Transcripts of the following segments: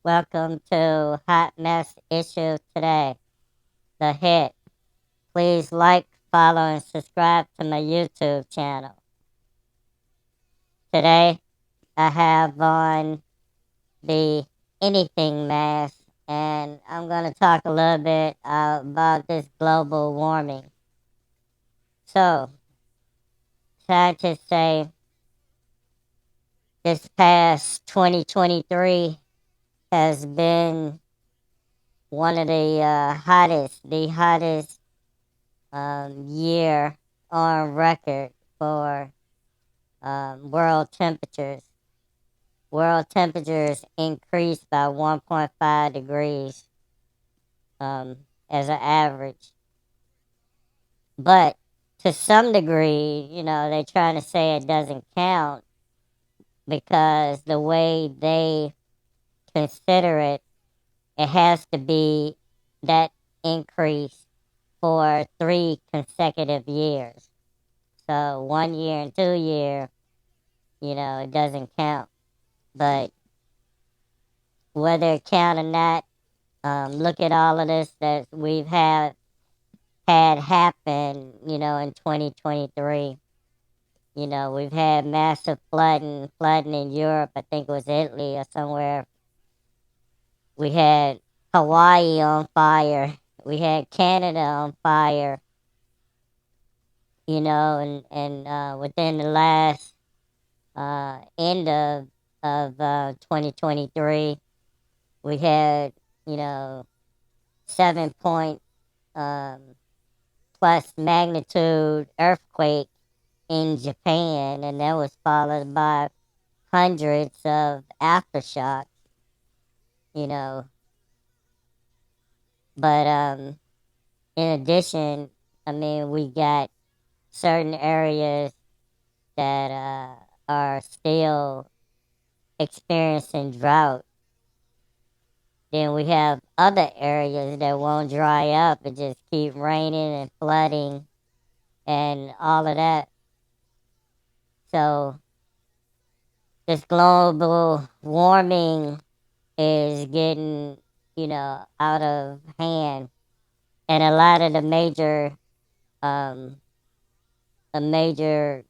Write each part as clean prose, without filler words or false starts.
Welcome to Hotmess Issue Today, the hit. Please like, follow, and subscribe to my YouTube channel. Today, I have on the anything mask, and I'm going to talk a little bit about this global warming. So, scientists say this past 2023 has been one of the hottest year on record for world temperatures. World temperatures increased by 1.5 degrees as an average. But to some degree, they're trying to say it doesn't count because the way they consider it, it has to be that increase for 3 consecutive years. So 1 year and 2 year, it doesn't count. But whether it count or not, look at all of this that we've had happen, in 2023. We've had massive flooding in Europe. I think it was Italy or somewhere. We had Hawaii on fire. We had Canada on fire. And within the last end of 2023, we had 7 point um, plus magnitude earthquake in Japan, and that was followed by hundreds of aftershocks. You know, but in addition, I mean, we got certain areas that are still experiencing drought. Then we have other areas that won't dry up and just keep raining and flooding and all of that. So this global warming is getting, out of hand. And a lot of um, the major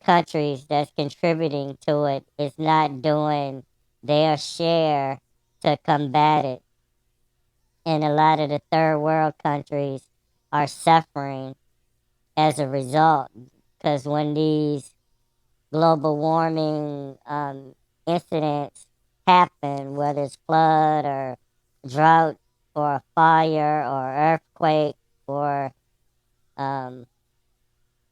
countries that's contributing to it is not doing their share to combat it. And a lot of the third world countries are suffering as a result because when these global warming incidents happen, whether it's flood or drought or a fire or earthquake or um,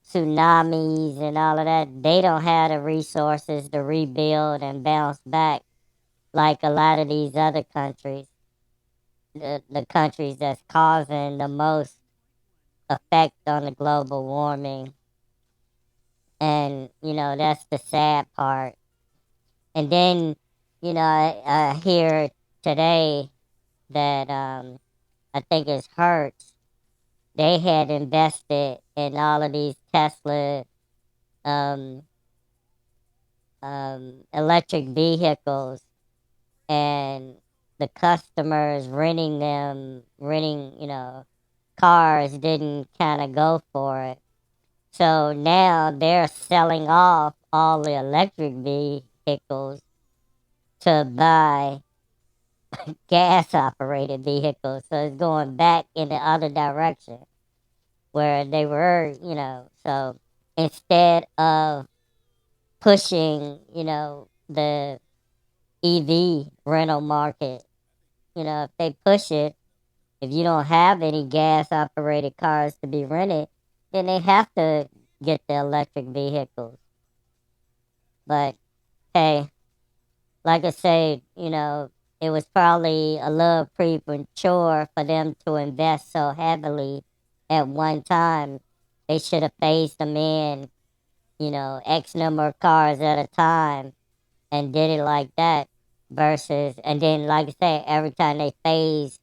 tsunamis and all of that, they don't have the resources to rebuild and bounce back like a lot of these other countries, the countries that's causing the most effect on the global warming. And, that's the sad part. And then, I hear today that I think it's Hertz. They had invested in all of these Tesla um, electric vehicles, and the customers renting, cars didn't kind of go for it. So now they're selling off all the electric vehicles to buy gas operated vehicles. So it's going back in the other direction where they were, So instead of pushing, the EV rental market, if they push it, if you don't have any gas operated cars to be rented, then they have to get the electric vehicles. But hey, like I say, it was probably a little premature for them to invest so heavily at one time. They should have phased them in, X number of cars at a time and did it like that versus, and then, like I say, every time they phase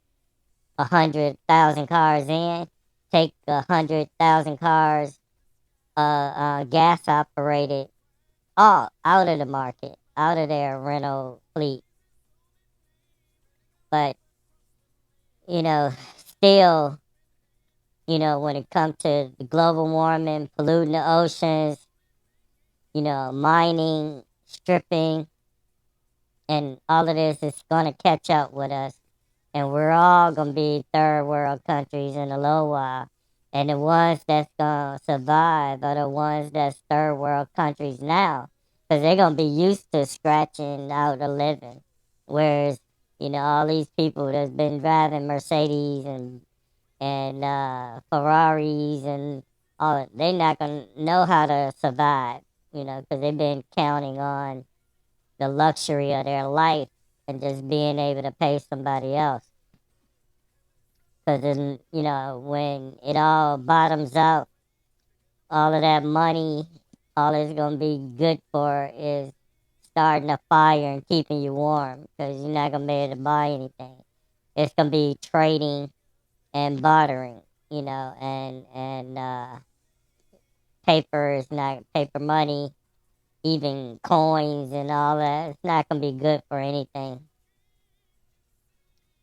100,000 cars in, take 100,000 cars, gas operated, all out of the market, out of their rental fleet. But, still, when it comes to the global warming, polluting the oceans, mining, stripping, and all of this is going to catch up with us. And we're all going to be third world countries in a little while. And the ones that's going to survive are the ones that's third world countries now. Because they're going to be used to scratching out a living. Whereas, all these people that's been driving Mercedes and Ferraris and all, they're not going to know how to survive, because they've been counting on the luxury of their life and just being able to pay somebody else. Because then, when it all bottoms out, all of that money, all it's going to be good for is starting a fire and keeping you warm because you're not going to be able to buy anything. It's going to be trading and bartering, and paper is not paper money, even coins and all that. It's not going to be good for anything.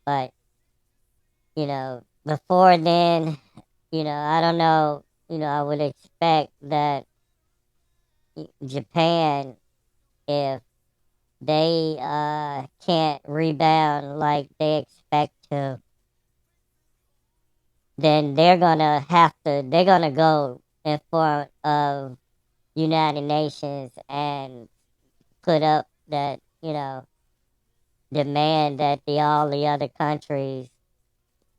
But, before then, I don't know, I would expect that Japan, if they can't rebound like they expect to, then they're gonna go in front of United Nations and put up that, demand that all the other countries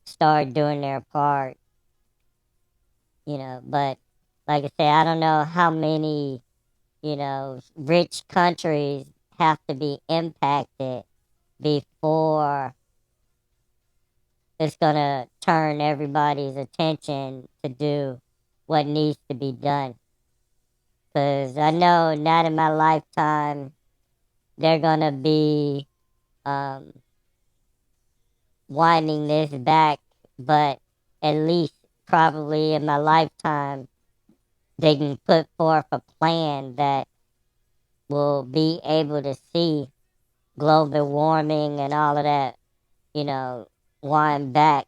start doing their part, but like I say, I don't know how many, rich countries have to be impacted before it's going to turn everybody's attention to do what needs to be done. Because I know not in my lifetime they're going to be um, winding this back, but at least probably in my lifetime they can put forth a plan that will be able to see global warming and all of that, you know, wind back,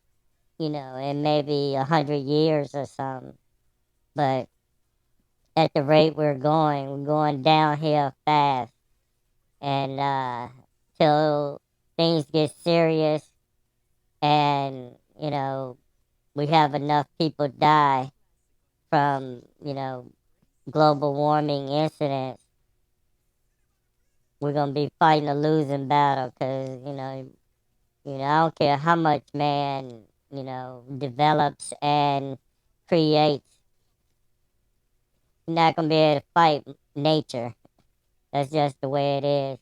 in maybe 100 years or something. But at the rate we're going downhill fast. And till things get serious and, we have enough people die from, global warming incidents, we're going to be fighting a losing battle because, I don't care how much man, develops and creates, you're not going to be able to fight nature. That's just the way it is.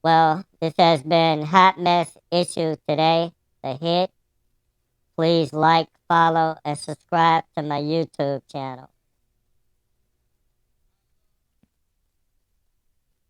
Well, this has been Hot Mess Issue Today, the hit. Please like, follow, and subscribe to my YouTube channel.